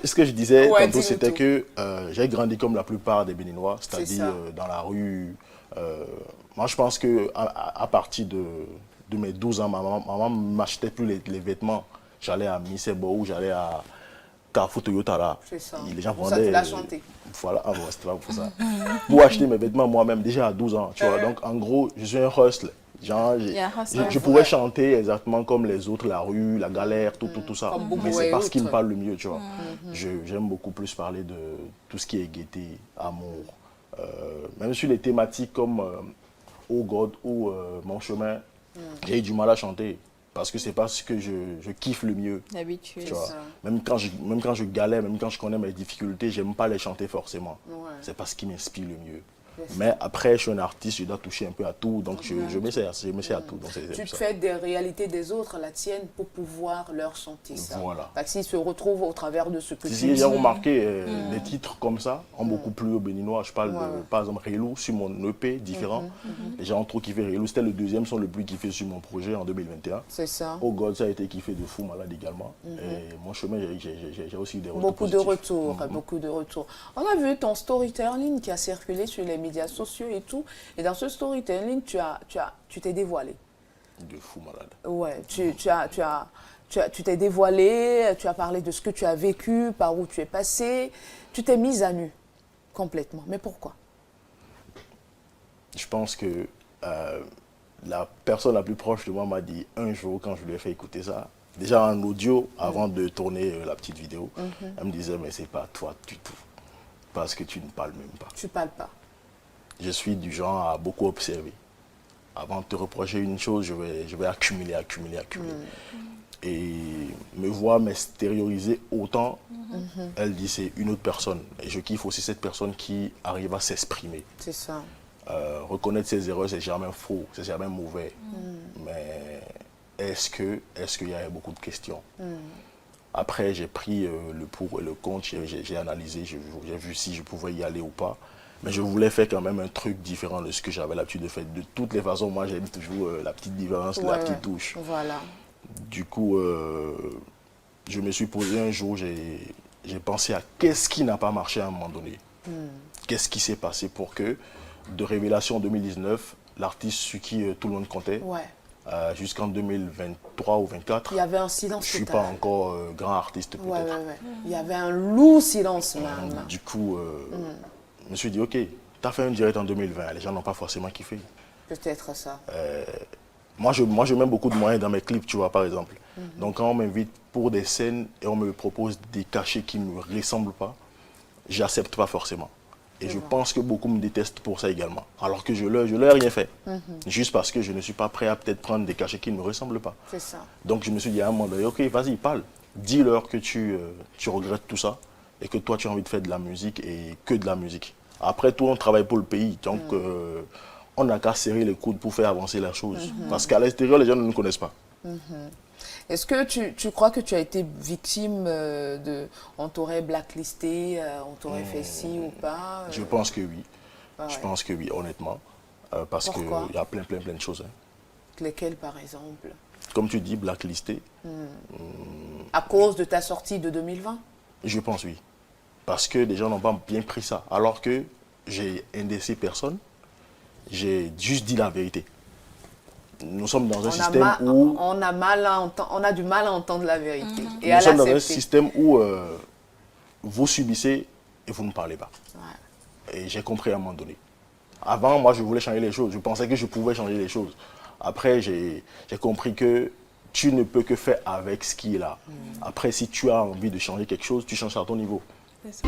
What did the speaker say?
ce que je disais Ouais, tantôt, dis-nous c'était tout. que j'ai grandi comme la plupart des Béninois, c'est-à-dire dans la rue. Moi, je pense que à partir de mes 12 ans, maman ne m'achetait plus les vêtements. J'allais à Misebo ou j'allais à Carrefour Toyota là. C'est ça. Les gens Pour ça, tu vendaient. l'as chanté. Voilà, ah bon, c'était pas pour ça. Pour acheter mes vêtements moi-même, déjà à 12 ans, tu vois. Donc, en gros, je suis un hustle. Genre, Il y a un hustle. je pouvais chanter exactement comme les autres, la rue, la galère, tout ça. Comme Bobo Mais c'est et pas ce qui me autres. parle le mieux, tu vois. J'aime beaucoup plus parler de tout ce qui est gaieté, amour. Même sur les thématiques comme Oh God ou Mon chemin, j'ai eu du mal à chanter. Parce que c'est pas ce que je kiffe le mieux. D'habitude. Tu vois. ça. Même quand je galère, même quand je connais mes difficultés, j'aime pas les chanter forcément. Ouais. C'est pas ce qui m'inspire le mieux. C'est Mais après, je suis un artiste, je dois toucher un peu à tout, donc je m'essaie à tout. Donc c'est Tu te ça. fais des réalités des autres, la tienne, pour pouvoir leur chanter ça. Voilà. Parce qu'ils se retrouvent au travers de ce que Si tu les dis. gens ont remarqué, des titres comme ça ont beaucoup plu au Béninois. Je parle Ouais. de, par exemple, Relou sur mon EP différent. Les gens ont trop kiffé Relou. C'était le deuxième son le plus kiffé sur mon projet en 2021. C'est ça. Oh God, ça a été kiffé de fou malade également. Et mon chemin, j'ai aussi eu des retours Beaucoup de positifs. retours, beaucoup de retours. On a vu ton storytelling qui a circulé sur les médias sociaux et tout. Et dans ce storytelling, tu t'es dévoilé. De fou malade. Ouais, tu t'es dévoilé, tu as parlé de ce que tu as vécu, par où tu es passé. Tu t'es mise à nu, complètement. Mais pourquoi? Je pense que la personne la plus proche de moi m'a dit un jour, quand je lui ai fait écouter ça, déjà en audio, avant de tourner la petite vidéo, elle me disait, mais c'est pas toi du tout, parce que tu ne parles même pas. Tu parles pas. Je suis du genre à beaucoup observer. Avant de te reprocher une chose, je vais accumuler. Et me voir m'extérioriser autant, elle dit c'est une autre personne. Et je kiffe aussi cette personne qui arrive à s'exprimer. C'est ça. Reconnaître ses erreurs, c'est jamais faux, c'est jamais mauvais. Mais est-ce qu'il y a beaucoup de questions? Après, j'ai pris le pour et le contre, j'ai analysé, j'ai vu si je pouvais y aller ou pas. Mais je voulais faire quand même un truc différent de ce que j'avais l'habitude de faire. De toutes les façons, moi, j'aime toujours la petite différence, la petite touche. Voilà. Du coup, je me suis posé un jour, j'ai pensé à qu'est-ce qui n'a pas marché à un moment donné. Qu'est-ce qui s'est passé pour que, de Révélation 2019, l'artiste sur qui tout le monde comptait, Ouais. jusqu'en 2023 ou 2024, Il y avait un silence je ne suis total. pas encore grand artiste peut-être. Ouais, ouais, ouais. Il y avait un lourd silence, même. Du coup, je me suis dit, ok, tu as fait un direct en 2020, les gens n'ont pas forcément kiffé. Peut-être ça. Moi, je mets beaucoup de moyens dans mes clips, tu vois, par exemple. Donc, quand on m'invite pour des scènes et on me propose des cachets qui ne me ressemblent pas, j'accepte pas forcément. Et je pense que beaucoup me détestent pour ça également. Alors que je leur ai rien fait. Juste parce que je ne suis pas prêt à peut-être prendre des cachets qui ne me ressemblent pas. C'est ça. Donc, je me suis dit à un moment donné, ok, vas-y, parle. Dis-leur que tu regrettes tout ça et que toi, tu as envie de faire de la musique et que de la musique. Après tout, on travaille pour le pays. Donc, on n'a qu'à serrer les coudes pour faire avancer la chose. Parce qu'à l'extérieur, les gens ne nous connaissent pas. Est-ce que tu crois que tu as été victime on t'aurait blacklisté, on t'aurait fait ci ou pas Je pense que oui. Ah Je ouais. pense que oui, honnêtement. Parce qu'il Pourquoi y a plein de choses. Hein. Lesquelles, par exemple? Comme tu dis, blacklisté, À cause de ta sortie de 2020? je pense oui. Parce que les gens n'ont pas bien pris ça. Alors que j'ai indexé personne, j'ai juste dit la vérité. Nous sommes dans un système où... On a du mal à entendre la vérité. Et Nous à sommes dans un l'accepter. système où vous subissez et vous ne parlez pas. Ouais. Et j'ai compris à un moment donné. Avant, moi, je voulais changer les choses. Je pensais que je pouvais changer les choses. Après, j'ai compris que tu ne peux que faire avec ce qui est là. Après, si tu as envie de changer quelque chose, tu changes à ton niveau. C'est ça.